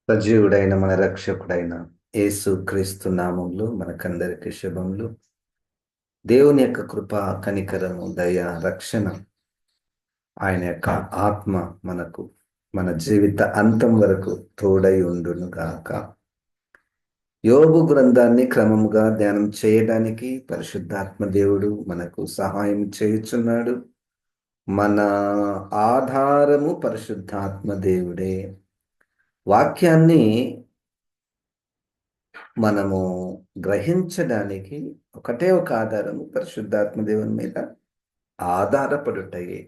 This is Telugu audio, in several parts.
సజీవుడైన మన రక్షకుడైన యేసు క్రీస్తు నామములు మనకందరికి శుభములు. దేవుని యొక్క కృప, కనికరము, దయ, రక్షణ, ఆయన యొక్క ఆత్మ మనకు మన జీవిత అంతం వరకు తోడై ఉండును గాక. యోబు గ్రంథాన్ని క్రమముగా ధ్యానం చేయడానికి పరిశుద్ధాత్మ దేవుడు మనకు సహాయం చేయుచున్నాడు. మన ఆధారము పరిశుద్ధాత్మ దేవుడే. వాక్యాన్ని మనము గ్రహించడానికి ఒకటే ఒక ఆధారము పరిశుద్ధాత్మ దేవుని మీద ఆధారపడుటయే.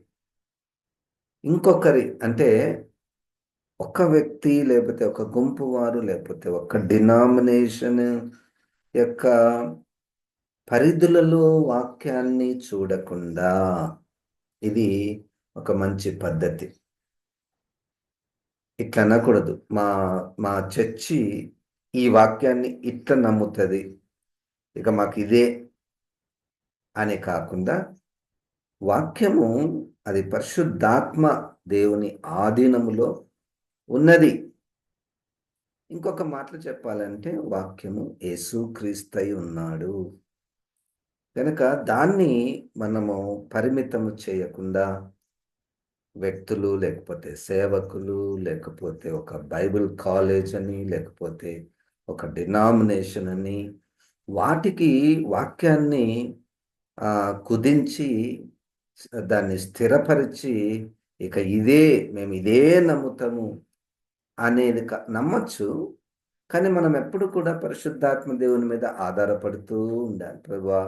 ఇంకొకరి అంటే ఒక వ్యక్తి లేకపోతే ఒక గుంపు వారు లేకపోతే ఒక డినామినేషన్ యొక్క పరిధులలో వాక్యాన్ని చూడకుండా ఇది ఒక మంచి పద్ధతి. ఇట్లా అనకూడదు. మా మా చర్చి ఈ వాక్యాన్ని ఇట్లా నమ్ముతుంది, ఇక మాకు ఇదే అని కాకుండా వాక్యము అది పరిశుద్ధాత్మ దేవుని ఆధీనములో ఉన్నది. ఇంకొక మాటలు చెప్పాలంటే వాక్యము యేసుక్రీస్తై ఉన్నాడు కనుక దాన్ని మనము పరిమితము చేయకుండా వ్యక్తులు లేకపోతే సేవకులు లేకపోతే ఒక బైబిల్ కాలేజ్ అని లేకపోతే ఒక డినామినేషన్ అని వాటికి వాక్యాన్ని కుదించి దాన్ని స్థిరపరిచి ఇక మేము ఇదే నమ్ముతాము అనేది నమ్మచ్చు. కానీ మనం ఎప్పుడు కూడా పరిశుద్ధాత్మ దేవుని మీద ఆధారపడుతూ ఉండాలి. ప్రభువా,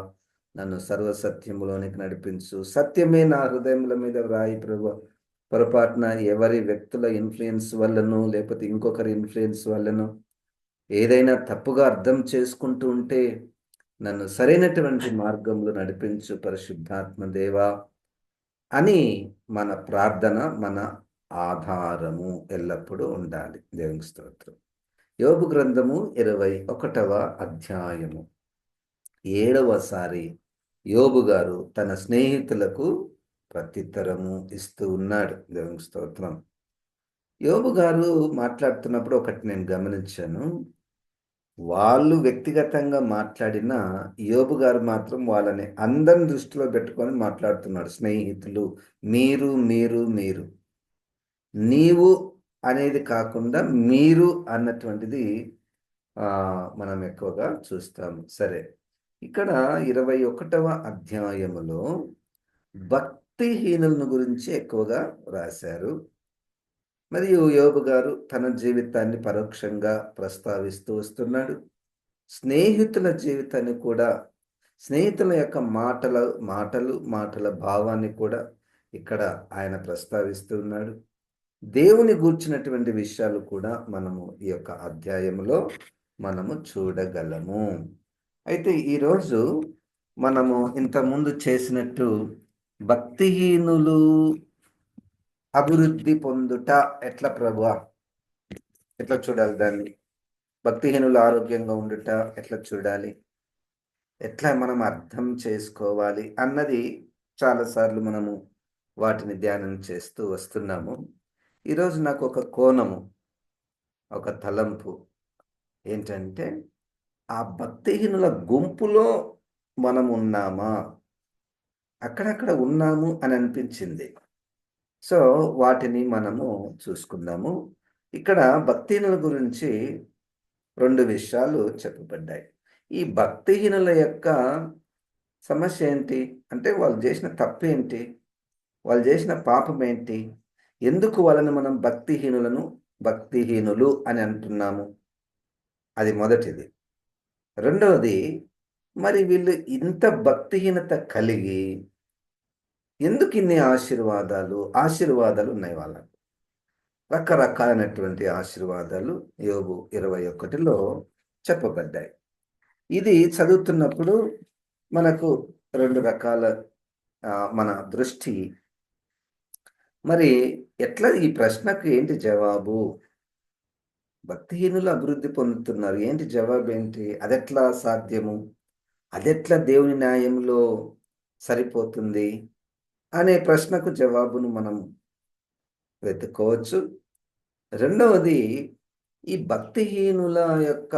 నన్ను సర్వసత్యములోనికి నడిపించు, సత్యమే నా హృదయముల మీద వ్రాయి ప్రభువా. పొరపాటున ఎవరి వ్యక్తుల ఇన్ఫ్లుయెన్స్ వల్లనో లేకపోతే ఇంకొకరి ఇన్ఫ్లుయెన్స్ వల్లనో ఏదైనా తప్పుగా అర్థం చేసుకుంటూ ఉంటే నన్ను సరైనటువంటి మార్గంలో నడిపించు పరిశుద్ధాత్మ దేవా అని మన ప్రార్థన, మన ఆధారము ఎల్లప్పుడూ ఉండాలి. దేవునికి స్తోత్రం. యోబు గ్రంథము 21వ అధ్యాయము 7వసారి యోబు గారు తన స్నేహితులకు ప్రత్యుత్తరము ఇస్తూ ఉన్నాడు. దేవునికి స్తోత్రం. యోబు గారు మాట్లాడుతున్నప్పుడు ఒకటి నేను గమనించాను. వాళ్ళు వ్యక్తిగతంగా మాట్లాడిన యోబు గారు మాత్రం వాళ్ళని అందరిని దృష్టిలో పెట్టుకొని మాట్లాడుతున్నాడు. స్నేహితులు, మీరు మీరు మీరు నీవు అనేది కాకుండా మీరు అన్నటువంటిది మనం ఎక్కువగా చూస్తాము. సరే, ఇక్కడ 21వ అధ్యాయములో భక్తిహీనులను గురించి ఎక్కువగా రాశారు. మరియు యోబు గారు తన జీవితాన్ని పరోక్షంగా ప్రస్తావిస్తూ వస్తున్నాడు. స్నేహితుల జీవితాన్ని కూడా, స్నేహితుల యొక్క మాటల భావాన్ని కూడా ఇక్కడ ఆయన ప్రస్తావిస్తూ ఉన్నాడు. దేవుని గూర్చినటువంటి విషయాలు కూడా మనము ఈ యొక్క అధ్యాయంలో మనము చూడగలము. అయితే ఈరోజు మనము ఇంతకుముందు చేసినట్టు భక్తిహీనులు అభివృద్ధి పొందుట ఎట్లా ప్రభువా, ఎట్లా చూడాలి దాన్ని? భక్తిహీనులు ఆరోగ్యంగా ఉండుట ఎట్లా చూడాలి, ఎట్లా మనం అర్థం చేసుకోవాలి అన్నది చాలాసార్లు మనము వాటిని ధ్యానం చేస్తూ వస్తున్నాము. ఈరోజు నాకు ఒక కోణము, ఒక తలంపు ఏంటంటే, ఆ భక్తిహీనుల గుంపులో మనం ఉన్నామా? అక్కడక్కడ ఉన్నాము అని అనిపించింది. సో వాటిని మనము చూసుకుందాము. ఇక్కడ భక్తిహీనుల గురించి 2 విషయాలు చెప్పబడ్డాయి. ఈ భక్తిహీనుల యొక్క సమస్య ఏంటి అంటే, వాళ్ళు చేసిన తప్పేంటి, వాళ్ళు చేసిన పాపం ఏంటి, ఎందుకు వాళ్ళని మనం భక్తిహీనులు అని అంటున్నాము? అది మొదటిది. రెండవది, మరి వీళ్ళు ఇంత భక్తిహీనత కలిగి ఎందుకు ఇన్ని ఆశీర్వాదాలు ఉన్నాయి వాళ్ళకు? రకరకాలైనటువంటి ఆశీర్వాదాలు యోబు 21లో చెప్పబడ్డాయి. ఇది చదువుతున్నప్పుడు మనకు 2 రకాల మన దృష్టి. మరి ఎట్లా ఈ ప్రశ్నకు ఏంటి జవాబు? భక్తిహీనులు అభివృద్ధి పొందుతున్నారు, ఏంటి జవాబు ఏంటి? అదెట్లా సాధ్యము? అదెట్లా దేవుని న్యాయంలో సరిపోతుంది అనే ప్రశ్నకు జవాబును మనం వెతుక్కోవచ్చు. రెండవది, ఈ భక్తిహీనుల యొక్క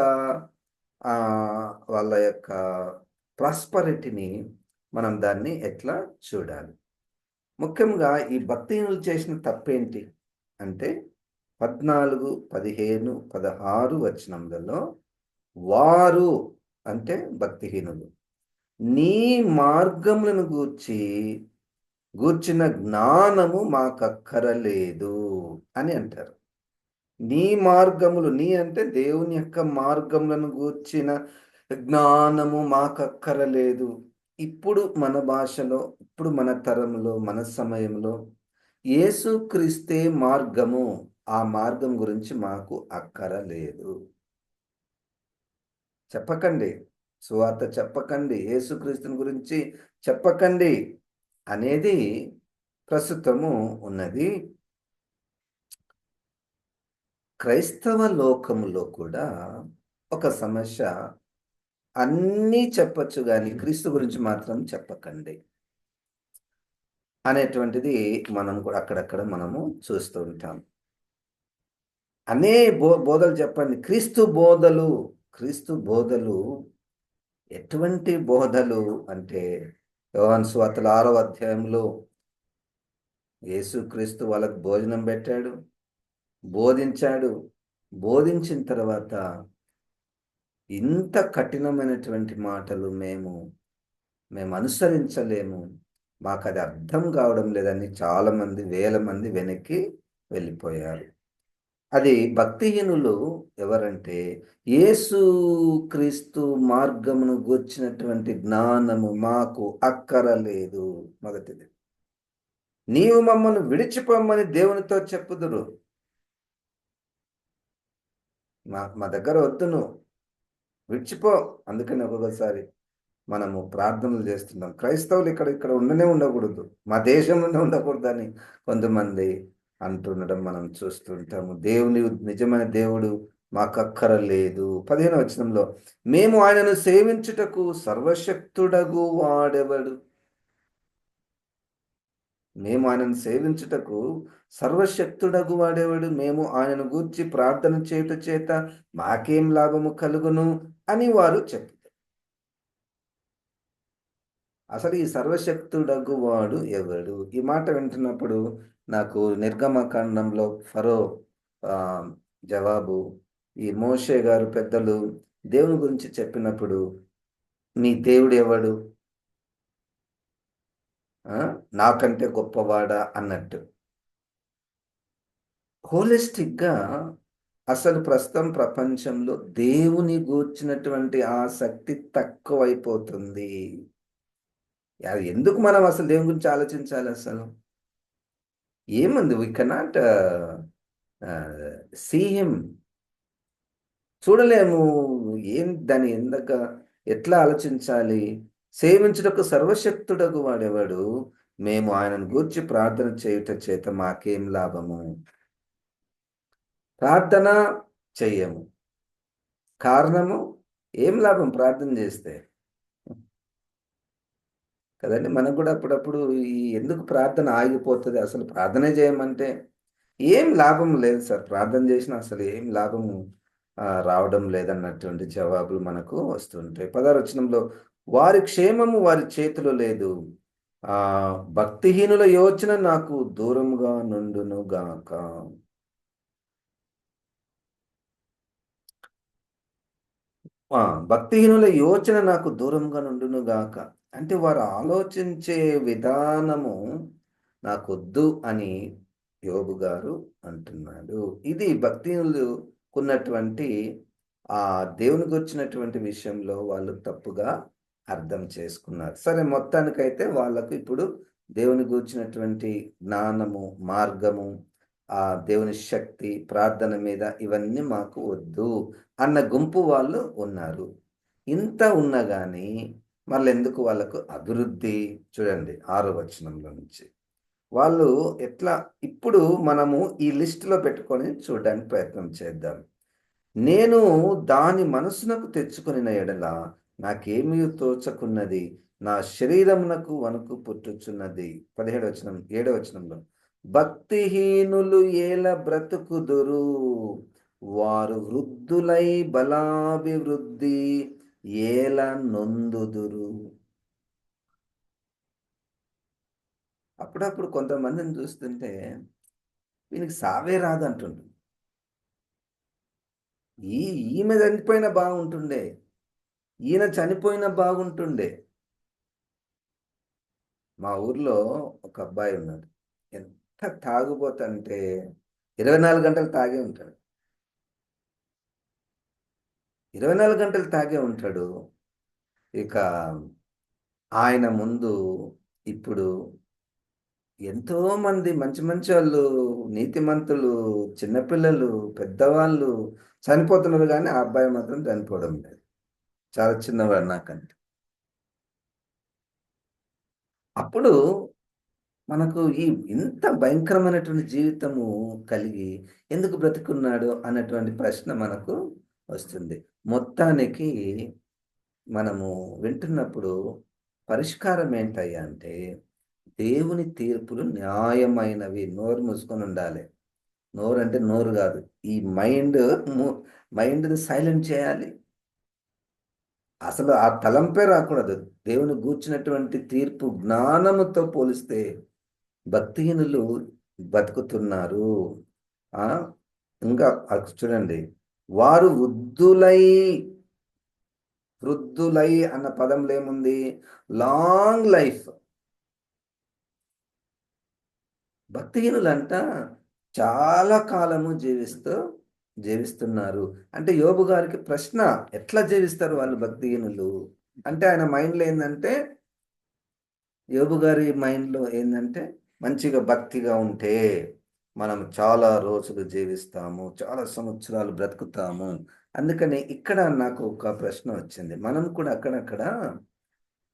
వాళ్ళ యొక్క ప్రాస్పరిటీని మనం దాన్ని ఎట్లా చూడాలి? ముఖ్యంగా ఈ భక్తిహీనులు చేసిన తప్పేంటి? అంటే 14, 15, 16 వచనములలో వారు అంటే భక్తిహీనులు. నీ మార్గములను గూర్చిన జ్ఞానము మాకక్కరలేదు అని అంటారు. నీ మార్గములు, నీ అంటే దేవుని యొక్క మార్గములను గూర్చిన జ్ఞానము మాకక్కరలేదు. ఇప్పుడు మన భాషలో, ఇప్పుడు మన తరంలో, మన సమయంలో యేసుక్రీస్తే మార్గము. ఆ మార్గం గురించి మాకు అక్కరలేదు. చెప్పకండి. సువార్త చెప్పకండి. యేసుక్రీస్తుని గురించి చెప్పకండి అనేది ప్రస్తుతము ఉన్నది. క్రైస్తవ లోకములో కూడా ఒక సమస్య, అన్నీ చెప్పొచ్చు గానీ క్రీస్తు గురించి మాత్రం చెప్పకండి అనేటువంటిది మనం కూడా అక్కడక్కడ మనము చూస్తూ ఉంటాం. అనే బోధలు చెప్పండి. క్రీస్తు బోధలు ఎటువంటి బోధలు అంటే యోహాను సువార్తల 6వ అధ్యాయంలో యేసుక్రీస్తు వాళ్ళకు భోజనం పెట్టాడు, బోధించాడు. బోధించిన తర్వాత ఇంత కఠినమైనటువంటి మాటలు మేము అనుసరించలేము. మాకది అర్థం కావడం లేదని చాలామంది, వేల మంది వెనక్కి వెళ్ళిపోయారు. అది భక్తిహీనులు ఎవరంటే, యేసుక్రీస్తు మార్గమును గూర్చినటువంటి జ్ఞానము మాకు అక్కరలేదు. మొదటిది. నీవు మమ్మల్ని విడిచిపోమ్మని దేవునితో చెప్పుదురు. మా దగ్గర వద్దు నువ్వు. విడిచిపో. అందుకని ఒక్కొక్కసారి మనము ప్రార్థనలు చేస్తున్నాం. క్రైస్తవులు ఇక్కడ ఉండనే ఉండకూడదు. మా దేశంలోనే ఉండకూడదని కొంతమంది అంటుండడం మనం చూస్తుంటాము. నిజమైన దేవుడు మాకక్కరలేదు. 15వ వచనంలో మేము ఆయనను సేవించుటకు సర్వశక్తుడగు వాడెవడు? మేము ఆయనను సేవించుటకు సర్వశక్తుడగు వాడేవాడు. మేము ఆయనను గూర్చి ప్రార్థన చేయుట చేత మాకేం లాభము కలుగును అని వారు చెప్పారు. అసలు ఈ సర్వశక్తుడగు వాడు ఎవడు? ఈ మాట వింటున్నప్పుడు నాకు నిర్గమకాండంలో ఫరో జవాబు, ఈ మోషే గారు పెద్దలు దేవుని గురించి చెప్పినప్పుడు, నీ దేవుడు ఎవడు? నాకంటే గొప్పవాడా అన్నట్టు. హోలిస్టిక్‌గా అసలు ప్రస్తుతం ప్రపంచంలో దేవుని గూర్చినటువంటి ఆసక్తి తక్కువైపోతుంది. ఎందుకు మనం అసలు దేవుని గురించి ఆలోచించాలి అసలు? ఏముంది? We cannot see him. చూడలేము. దాన్ని ఎట్లా ఆలోచించాలి? సేవించుటకు సర్వశక్తుడగు వాడెవడు? మేము ఆయనను గూర్చి ప్రార్థన చేయుట చేత మాకేం లాభము? ప్రార్థన చెయ్యము. కారణము ఏం లాభం ప్రార్థన చేస్తే? కదండీ! మనకు కూడా అప్పుడప్పుడు ఎందుకు ప్రార్థన ఆగిపోతది? అసలు ప్రార్థనే చేయమంటే ఏం లాభం లేదు సార్. ప్రార్థన చేసినా అసలు ఏం లాభము రావడం లేదన్నటువంటి జవాబులు మనకు వస్తుంటాయి. 16వ వచనంలో వారి క్షేమము వారి చేతిలో లేదు. భక్తిహీనుల యోచన నాకు దూరముగా నుండును గాక. భక్తిహీనుల యోచన నాకు దూరంగా నుండును గాక. అంటే వారు ఆలోచించే విధానము నాకొద్దు అని యోబు గారు అంటున్నాడు. ఇది భక్తిహీనులకున్నటువంటి దేవుని గురించినటువంటి విషయంలో వాళ్ళు తప్పుగా అర్థం చేసుకున్నారు. సరే, మొత్తానికైతే వాళ్ళకు ఇప్పుడు దేవుని గూర్చినటువంటి జ్ఞానము, మార్గము, దేవుని శక్తి, ప్రార్థన మీద ఇవన్నీ మాకు వద్దు అన్న గుంపు వాళ్ళు ఉన్నారు. ఇంత ఉన్నా గాని మళ్ళెందుకు వాళ్ళకు అభివృద్ధి? చూడండి 6వ వచనంలో నుంచి. వాళ్ళు ఎట్లా ఇప్పుడు మనము ఈ లిస్ట్‌లో పెట్టుకొని చూడడానికి ప్రయత్నం చేద్దాం. నేను దాని మనసునకు తెచ్చుకొనిన ఎడల నాకేమీ తోచకున్నది. నా శరీరమునకు వణుకు పుట్టుచున్నది. 17వ వచనం, 7వ వచనంలో భక్తిహీనులు ఏల బ్రతుకుదురు. వారు వృద్ధులై బలాభివృద్ధి ఏల నొందుదురు. అప్పుడప్పుడు కొంతమందిని చూస్తుంటే వీనికి సావే రాదంటుండు. ఈ ఈమె చనిపోయినా బాగుంటుండే. ఈయన చనిపోయినా బాగుంటుండే. మా ఊర్లో ఒక అబ్బాయి ఉన్నాడు. ఎంత తాగుబోతంటే 24 గంటలు తాగే ఉంటాడు. 24 గంటలు తాగే ఉంటాడు. ఇక ఆయన ముందు ఇప్పుడు ఎంతోమంది మంచి మంచోళ్ళు, నీతిమంతులు, చిన్నపిల్లలు, పెద్దవాళ్ళు చనిపోతున్నారు గానీ, ఆ అబ్బాయి మాత్రం చనిపోవడం లేదు. చాలా చిన్నవాడు నాకంటే. అప్పుడు మనకు ఇంత భయంకరమైనటువంటి జీవితము కలిగి ఎందుకు బ్రతికున్నాడు అన్నటువంటి ప్రశ్న మనకు వస్తుంది. మొత్తానికి మనము వింటున్నప్పుడు పరిష్కారం ఏంటయ్యా అంటే, దేవుని తీర్పులు న్యాయమైనవి. నోరు మూసుకొనుండాలి. నోరంటే నోరు గాదు. ఈ ము మైండ్‌ని సైలెంట్ చేయాలి. అసలు ఆ తలంపే రాకూడదు. దేవుని గూర్చినటువంటి తీర్పు జ్ఞానముతో పోలిస్తే భక్తిహీనులు బతుకుతున్నారు. ఆ! ఇంకా చూడండి. వారు వృద్ధులై అన్న పదంలో ఏముంది? Long life. భక్తిహీనులంట చాలా కాలము జీవిస్తున్నారు. అంటే యోబు గారికి ప్రశ్న, ఎట్లా జీవిస్తారు వాళ్ళు భక్తిహీనులు? అంటే ఆయన మైండ్‌లో ఏందంటే, యోబు గారి మైండ్‌లో ఏందంటే, మంచిగా భక్తిగా ఉంటే మనం చాలా రోజులు జీవిస్తాము. చాలా సంవత్సరాలు బ్రతుకుతాము. అందుకని ఇక్కడ నాకు ఒక ప్రశ్న వచ్చింది. మనం కూడా అక్కడక్కడ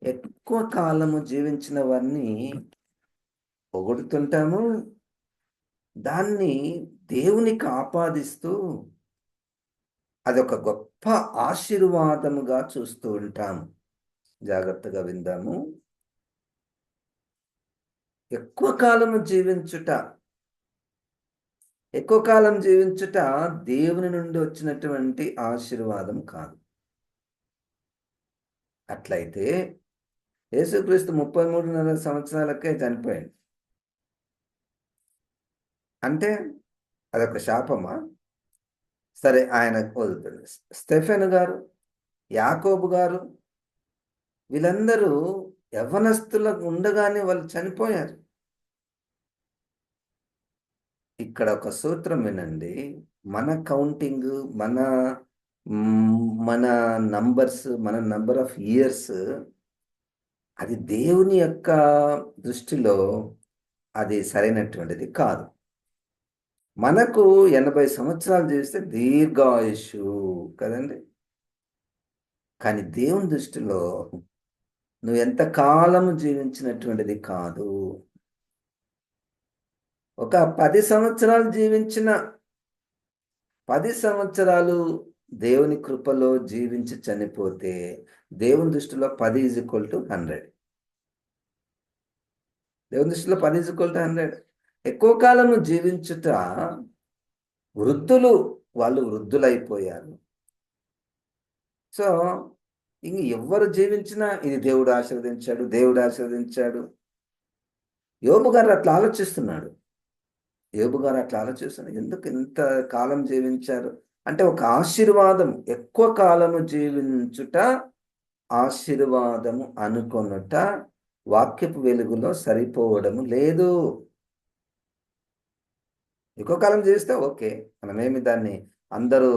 ఎక్కువ కాలము జీవించిన వారిని పొగుడుతుంటాము. దాన్ని దేవునికి ఆపాదిస్తూ అదొక గొప్ప ఆశీర్వాదముగా చూస్తూ ఉంటాం. జాగ్రత్తగా విందాము. ఎక్కువ కాలము జీవించుట, ఎక్కువ కాలం జీవించుట దేవుని నుండి వచ్చినటువంటి ఆశీర్వాదం కాదు. అట్లయితే యేసుక్రీస్తు 33.5 సంవత్సరాలకే చనిపోయాడు. అంటే అదొక శాపమా? సరే ఆయనకు వదులుతుంది. స్టెఫెను గారు, యాకోబు గారు వీళ్ళందరూ యవ్వనస్తులకు ఉండగానే వాళ్ళు చనిపోయారు. ఇక్కడ ఒక సూత్రం వినండి. మన కౌంటింగ్, మన మన నంబర్స్, మన నంబర్ ఆఫ్ ఇయర్స్ అది దేవుని యొక్క దృష్టిలో అది సరైనటువంటిది కాదు. మనకు 80 సంవత్సరాలు జీవిస్తే దీర్ఘాయుష్షు కదండీ! కానీ దేవుని దృష్టిలో నువ్వెంత కాలము జీవించినటువంటిది కాదు. ఒక 10 సంవత్సరాలు జీవించిన 10 సంవత్సరాలు దేవుని కృపలో జీవించి చనిపోతే దేవుని దృష్టిలో 10 = 100. దేవుని దృష్టిలో 10 = 100. ఎక్కువ కాలము జీవించుట వృద్ధులు, వాళ్ళు వృద్ధులైపోయారు. సో, ఇంక ఎవ్వరు జీవించినా ఇది దేవుడు ఆశీర్వదించాడు, దేవుడు ఆశీర్వదించాడు. యోబు గారు అట్లా ఆలోచిస్తున్నాడు. యోబు గారు అట్లా ఆలోచిస్తున్నారు. ఎందుకు ఇంత కాలం జీవించారు? అంటే ఒక ఆశీర్వాదం, ఎక్కువ కాలము జీవించుట ఆశీర్వాదము అనుకొనుట వాక్యపు వెలుగులో సరిపోవడము లేదు. ఎక్కువ కాలం జీవిస్తే ఓకే. మనమేమి దాన్ని అందరూ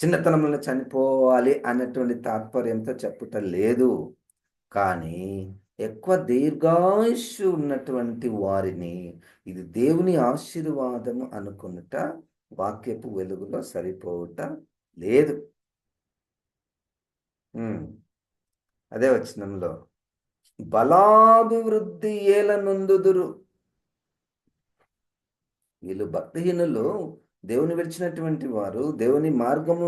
చిన్నతనంలోనే చనిపోవాలి అన్నటువంటి తాత్పర్యంతో చెప్పుట లేదు. కానీ ఎక్కువ దీర్ఘాయుష్షు ఉన్నటువంటి వారిని ఇది దేవుని ఆశీర్వాదము అనుకొనుట వాక్యపు వెలుగులో సరిపోవుట లేదు. హ్మ్. అదే వచనంలో బలాభివృద్ధి ఏలనొందుదురు. వీళ్ళు భక్తిహీనులు, దేవుని విడిచినటువంటి వారు, దేవుని మార్గము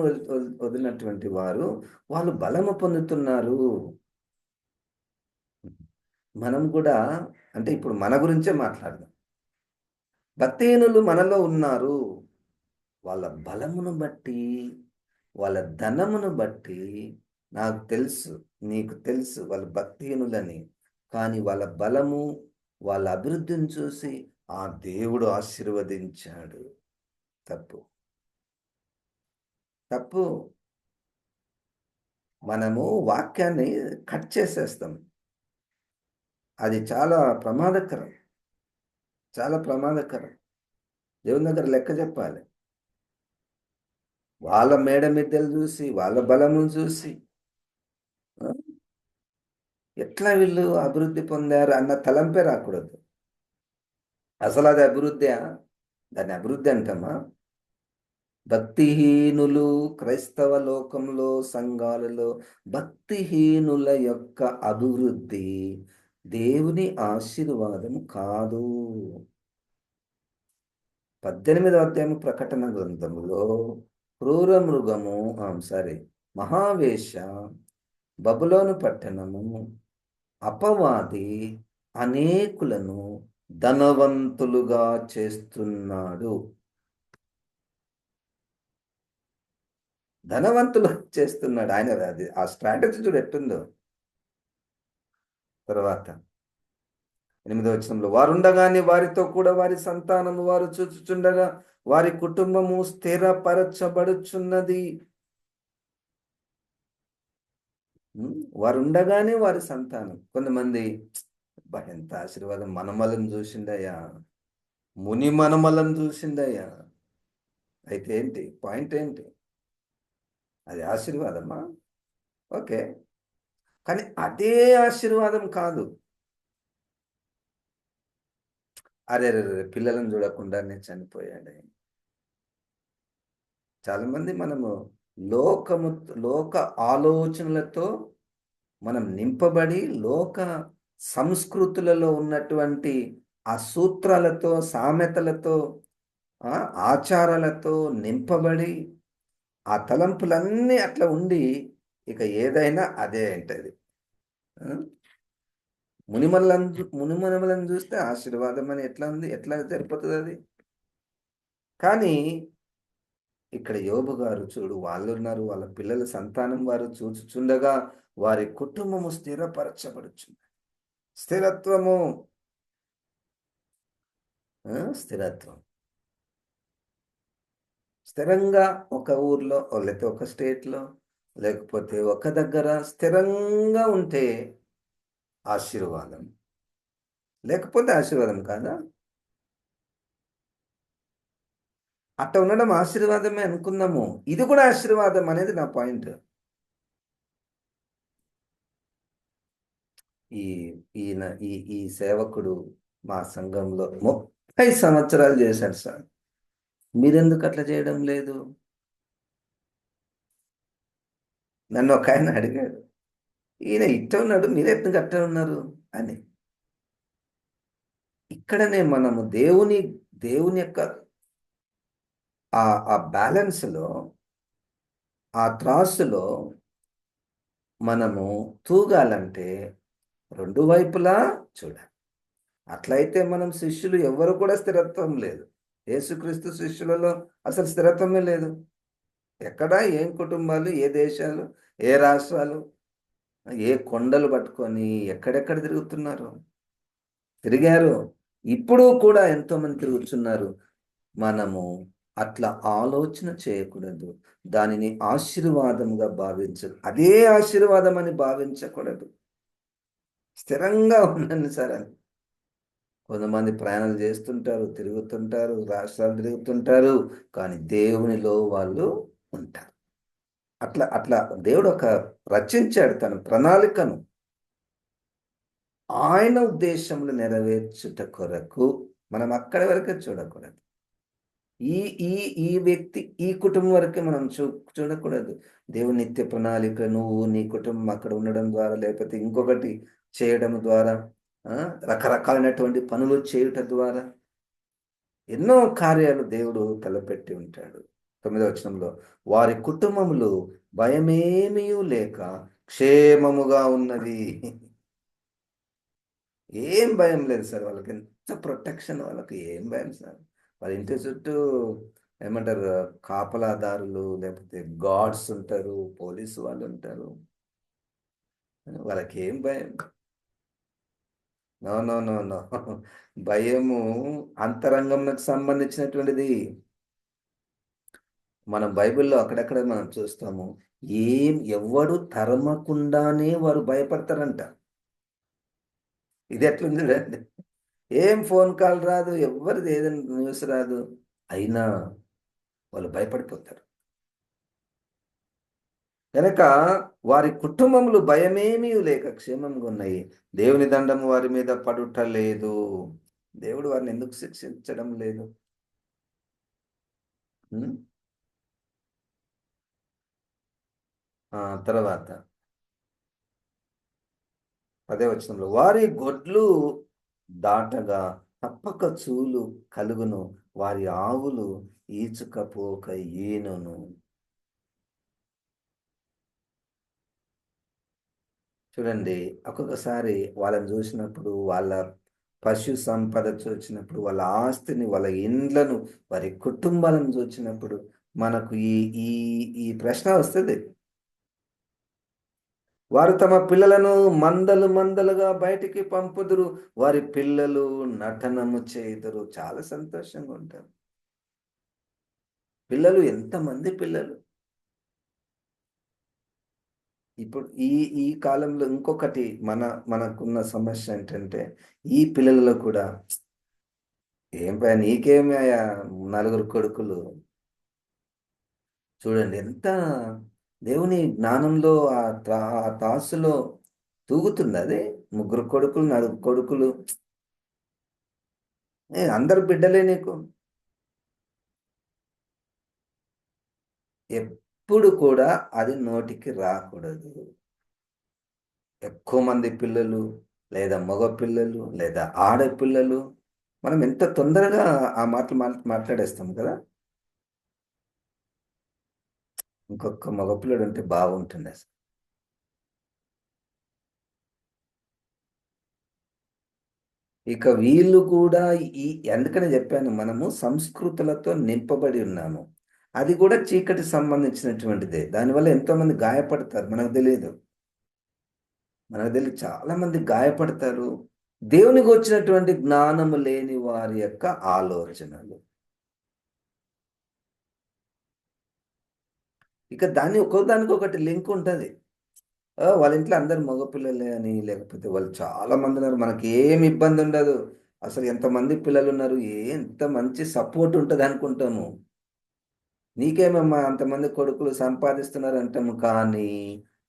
వదిలినటువంటి వారు, వాళ్ళు బలము పొందుతున్నారు. మనం కూడా అంటే ఇప్పుడు మన గురించే మాట్లాడదాం. భక్తిహీనులు మనలో ఉన్నారు. వాళ్ళ బలమును బట్టి, వాళ్ళ ధనమును బట్టి నాకు తెలుసు, నీకు తెలుసు వాళ్ళు భక్తిహీనులని. కానీ వాళ్ళ బలము, వాళ్ళ అభివృద్ధిని చూసి ఆ దేవుడు ఆశీర్వదించాడు. తప్పు. తప్పు. మనము వాక్యాన్ని కట్ చేసేస్తాం. అది చాలా ప్రమాదకరం. చాలా ప్రమాదకరం. దేవుని దగ్గర లెక్క చెప్పాలి. వాళ్ళ మేడ మిద్దెలు చూసి, వాళ్ళ బలమును చూసి ఆ! ఎట్లా వీళ్ళు అభివృద్ధి పొందారు అన్న తలంపే రాకూడదు. అసలది అభివృద్ధా? దాన్ని అభివృద్ధి అంటామా? భక్తిహీనులు క్రైస్తవ లోకంలో, సంఘాలలో భక్తిహీనుల యొక్క అభివృద్ధి దేవుని ఆశీర్వాదం కాదు. 18వ అధ్యాయం ప్రకటన గ్రంథములో క్రూర మృగము సారీ మహావేశ బబులోను పట్టణము అపవాది అనేకులను ధనవంతులుగా చేస్తున్నాడు. ధనవంతులు చేస్తున్నాడు. ఆయన అది ఆ స్ట్రాటజీ చూడు ఎట్టుందో. తర్వాత 8వ వచనంలో వారుండగానే వారితో కూడా వారి సంతానము వారు చూచుచుండగా వారి కుటుంబము స్థిరపరచబడుచున్నది. వారుండగానే వారి సంతానం. కొంతమంది అబ్బా! ఎంత ఆశీర్వాదం మనమలను చూసిండయ్యా, ముని మనమలను చూసిండయ్యా. అయితే ఏంటి? పాయింట్ ఏంటి? అది ఆశీర్వాదమా? ఓకే. కానీ అదే ఆశీర్వాదం కాదు. అరెరెరే! పిల్లలను చూడకుండానే చనిపోయాడే. చాలామంది మనము లోకము లోక ఆలోచనలతో మనం నింపబడి, లోక సంస్కృతులలో ఉన్నటువంటి ఆ సూత్రాలతో, సామెతలతో, ఆ! ఆచారాలతో నింపబడి, ఆ తలంపులన్నీ అట్లా ఉండి, ఇక ఏదైనా అదే అంటది. ఆ! మునిమనమలను చూస్తే ఆశీర్వాదం అని ఎట్లా ఉంది? ఎట్లా సరిపోతదది? కానీ ఇక్కడ యోబు గారు చూడు వాళ్ళున్నారు, వాళ్ళ పిల్లల సంతానం వారు చూచుచుండగా వారి కుటుంబము స్థిరపరచబడుచున్నది. స్థిరత్వము. స్థిరత్వం. స్థిరంగా ఒక ఊర్లో లేకపోతే ఒక స్టేట్‌లో లేకపోతే ఒక దగ్గర స్థిరంగా ఉంటే ఆశీర్వాదం. లేకపోతే ఆశీర్వాదం కాదా? అట్ట ఉండడం ఆశీర్వాదమే అనుకుందాము. ఇది కూడా ఆశీర్వాదం అనేది నా పాయింట్. ఈ ఈయన ఈ ఈ సేవకుడు మా సంఘంలో 30 సంవత్సరాలు చేశాడు సార్. మీరెందుకు అట్లా చేయడం లేదు? నన్ను ఒకాయన అడిగాడు. ఈయన ఇట్టే ఉన్నాడు, మీరెందుకు అట్టే ఉన్నారు అని. ఇక్కడనే మనము దేవుని యొక్క ఆ బ్యాలెన్స్‌లో, ఆ త్రాసులో మనము తూగాలంటే 2 వైపులా చూడాలి. అట్లయితే మనం శిష్యులు ఎవ్వరు కూడా స్థిరత్వం లేదు. యేసుక్రీస్తు శిష్యులలో అసలు స్థిరత్వమే లేదు. ఎక్కడ ఏం కుటుంబాలు, ఏ దేశాలు, ఏ రాష్ట్రాలు, ఏ కొండలు పట్టుకొని ఎక్కడెక్కడ తిరుగుతున్నారు. తిరిగారు. ఇప్పుడు కూడా ఎంతోమంది తిరుగుతున్నారు. మనము అట్లా ఆలోచన చేయకూడదు. దానిని ఆశీర్వాదముగా అదే ఆశీర్వాదం అని భావించకూడదు. స్థిరంగా ఉండండి సార్ అని. కొంతమంది ప్రయాణాలు చేస్తుంటారు, తిరుగుతుంటారు, రాష్ట్రాలు తిరుగుతుంటారు. కానీ దేవునిలో వాళ్ళు ఉంటారు. అట్లా అట్లా దేవుడు రచించాడు తన ప్రణాళికను. ఆయన ఉద్దేశములు నెరవేర్చుట కొరకు మనం అక్కడి వరకే చూడకూడదు. ఈ ఈ ఈ వ్యక్తి, ఈ కుటుంబం వరకే మనం చూడకూడదు. దేవుని నిత్య ప్రణాళిక నువ్వు, నీ కుటుంబం అక్కడ ఉండడం ద్వారా, లేకపోతే ఇంకొకటి చేయడం ద్వారా, రకరకాలైనటువంటి పనులు చేయుట ద్వారా ఎన్నో కార్యాలు దేవుడు తలపెట్టి ఉంటాడు. 9వ వచనంలో వారి కుటుంబములు భయమేమీయు లేక క్షేమముగా ఉన్నవి. ఏం భయం లేదు సార్ వాళ్ళకి. ఎంత ప్రొటెక్షన్ వాళ్ళకి ఏం భయం సార్. వాళ్ళ ఇంటి చుట్టూ ఏమంటారు, కాపలాదారులు లేకపోతే గార్డ్స్ ఉంటారు, పోలీసు వాళ్ళు ఉంటారు. వాళ్ళకేం భయం? No, no, no, no. భయము అంతరంగంకు సంబంధించినటువంటిది. మనం బైబిల్‌లో అక్కడక్కడ మనం చూస్తాము. ఎవ్వడు తరమకుండానే వారు భయపడతారంట. ఇది ఎట్లుంది చూడండి. ఏం ఫోన్ కాల్ రాదు. ఎవ్వరిది ఏదైనా న్యూస్ రాదు. అయినా వాళ్ళు భయపడిపోతారు. గనక వారి కుటుంబములు భయమేమీ లేక క్షేమంగా ఉన్నాయి. దేవుని దండము వారి మీద పడుట లేదు. దేవుడు వారిని ఎందుకు శిక్షించడం లేదు? హ్మ్. తర్వాత 10వ వచనంలో వారి గొడ్లు దాటగా తప్పక చూలు కలుగును. వారి ఆవులు ఈచుకపోక ఈనును. చూడండి, ఒక్కొక్కసారి వాళ్ళని చూసినప్పుడు, వాళ్ళ పశు సంపద చూచినప్పుడు, వాళ్ళ ఆస్తిని, వాళ్ళ ఇండ్లను, వారి కుటుంబాలను చూచినప్పుడు మనకు ఈ ఈ ఈ ప్రశ్న వస్తది. వారు తమ పిల్లలను మందలు మందలుగా బయటికి పంపుదురు. వారి పిల్లలు నటనము చేయుదురు. చాలా సంతోషంగా ఉంటారు. పిల్లలు ఎంతమంది పిల్లలు? ఇప్పుడు ఈ ఈ కాలంలో ఇంకొకటి మనకున్న సమస్య ఏంటంటే, ఈ పిల్లలలో కూడా ఏం పా నీకేమయ్యా నలుగురు కొడుకులు. చూడండి ఎంత దేవుని జ్ఞానంలో ఆ త్రాసులో తూగుతుందది. ముగ్గురు కొడుకులు, నలుగురు కొడుకులు. అందరు బిడ్డలే నీకు. ఎప్పుడు కూడా అది నోటికి రాకూడదు. ఎక్కువ మంది పిల్లలు, లేదా మగ పిల్లలు, లేదా ఆడపిల్లలు, మనం ఎంత తొందరగా ఆ మాటలు మాట్లాడేస్తాం కదా! ఇంకొక మగపిల్లడుంటే బాగుంటుండసలు. ఇక వీళ్ళు కూడా ఈ అందుకనే జెప్పాను, మనము సంస్కృతులతో నింపబడి ఉన్నాము. అది కూడా చీకటికి సంబంధించినటువంటిదే. దానివల్ల ఎంతోమంది గాయపడతారు. మనకు తెలీదు. మనకు తెలీదు చాలా మంది గాయపడతారు. దేవునికొచ్చినటువంటి జ్ఞానము లేని వారి యొక్క ఆలోచనలు. ఇక దాన్ని ఒక్కోదానికొకటి లింక్ ఉంటది. వాళ్ళ ఇంట్లో అందరూ మగపిల్లలే అని, లేకపోతే వాళ్ళు చాలా మందున్నారు. మనకేమి ఇబ్బందుండదు. అసలు ఎంతమంది పిల్లలున్నారు, ఎంత మంచి సపోర్ట్ ఉంటదనుకుంటాము. నీకేమమ్మా అంతమంది కొడుకులు సంపాదిస్తున్నారంటాము కానీ,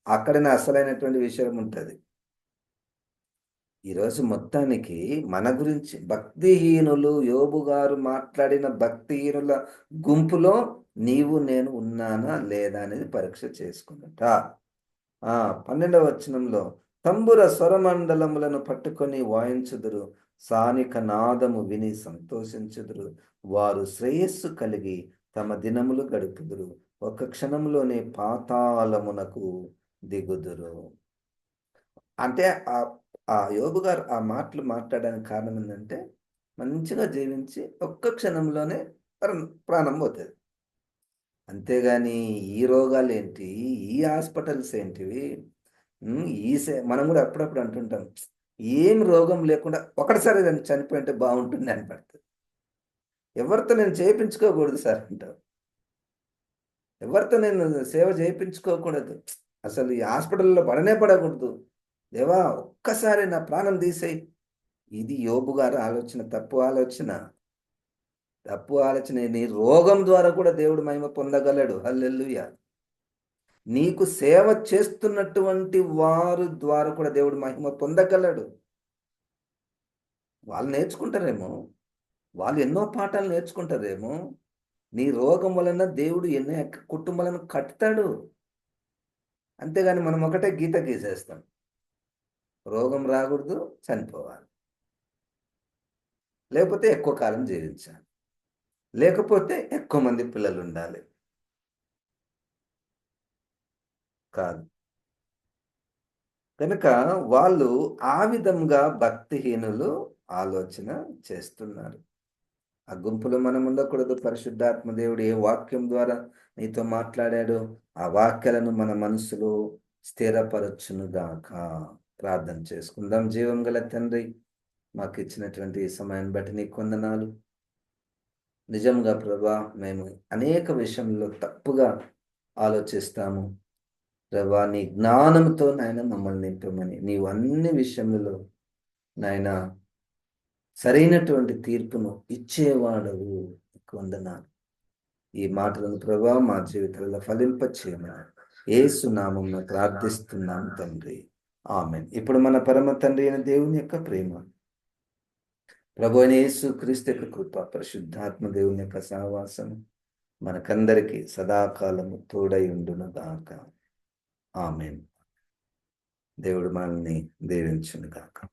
అక్కడనే అసలైనటువంటి విషయం ఉంటది. ఈరోజు మొత్తానికి మన గురించి భక్తిహీనులు, యోబు గారు మాట్లాడిన భక్తిహీనుల గుంపులో నీవు నేను ఉన్నానా లేదా అనేది పరీక్ష చేసుకునుట. 12వ వచనంలో తంబుర స్వరమండలములను పట్టుకొని వాయించుదురు. సానిక నాదము విని సంతోషించుదురు. వారు శ్రేయస్సు కలిగి తమ దినములు గడుపుదురు. ఒక క్షణంలోనే పాతాళమునకు దిగుదురు. అంటే ఆ యోబు గారు ఆ మాటలు మాట్లాడడానికి కారణం ఏందంటే, మంచిగా జీవించి ఒక్క క్షణంలోనే ప్రాణం పోతది. అంతేగాని ఈ రోగాలేంటి, ఈ హాస్పిటల్స్ ఏంటివి, మనం గూడా అప్పుడప్పుడు అంటుంటాం. ఏం రోగం లేకుండా ఒకటిసారి నేను చనిపోయుంటే బావుంటుంది అనిపడుతది. ఎవరితో నేను చేపించుకోకూడదు సార్ అంటావు. ఎవరితో నేను సేవ చేపించుకోకూడదు. అసలు ఈ హాస్పిటల్‌లో పడనే పడకూడదు. దేవా! ఒక్కసారి నా ప్రాణం తీసేయి. ఇది యోబు గారి ఆలోచన. తప్పు ఆలోచన. తప్పు ఆలోచన. నీ రోగం ద్వారా కూడా దేవుడు మహిమ పొందగలడు. హల్లెలూయా! నీకు సేవ చేస్తున్నటువంటి వారు ద్వారా కూడా దేవుడు మహిమ పొందగలడు. వాళ్ళు నేర్చుకుంటారేమో! వాళ్ళు ఎన్నో పాఠాలు నేర్చుకుంటారేమో! నీ రోగం వలన దేవుడు ఎన్నో కుటుంబాలను కట్టుతాడు. అంతేగాని మనం ఒకటే గీత గీసేస్తాం. రోగం రాకూడదు, చనిపోవాలి. లేకపోతే ఎక్కువ కాలం జీవించాలి. లేకపోతే ఎక్కువ మంది పిల్లలుండాలి. కాదు. కనుక వాళ్ళు ఆ విధంగా భక్తిహీనులు ఆలోచన చేస్తున్నారు. ఆ గుంపులో మనం ఉండకూడదు. పరిశుద్ధాత్మ దేవుడు ఏ వాక్యం ద్వారా నీతో మాట్లాడాడో ఆ వాక్యాలను మన మనసులో స్థిరపరచునుగాక. ప్రార్థన చేసుకుందాం. జీవం గల తండ్రి, మాకిచ్చినటువంటి ఈ సమయాన్ని బట్టి నీకు వందనాలు. నిజంగా ప్రభా, మేము అనేక విషయంలో తప్పుగా ఆలోచిస్తాము. ప్రభా, నీ జ్ఞానంతో నాయన మమ్మల్ని నింపమని, నీవు అన్ని విషయములలో నాయన సరైనటువంటి తీర్పును ఇచ్చేవాడవు. నీకు వందనాలు. ఈ మాటలను ప్రభా మా జీవితాలలో ఫలింపచేయమని యేసు నామమున ప్రార్థిస్తున్నాం తండ్రి. ఆమేన్. ఇప్పుడు మన పరమ తండ్రి అయిన దేవుని యొక్క ప్రేమ, ప్రభు అయిన యేసు క్రీస్తు యొక్క కృప, పరిశుద్ధాత్మ దేవుని యొక్క సహవాసం మనకందరికీ సదాకాలము తోడై ఉండును గాక. ఆమేన్. దేవుడు మనల్ని దీవించును గాక.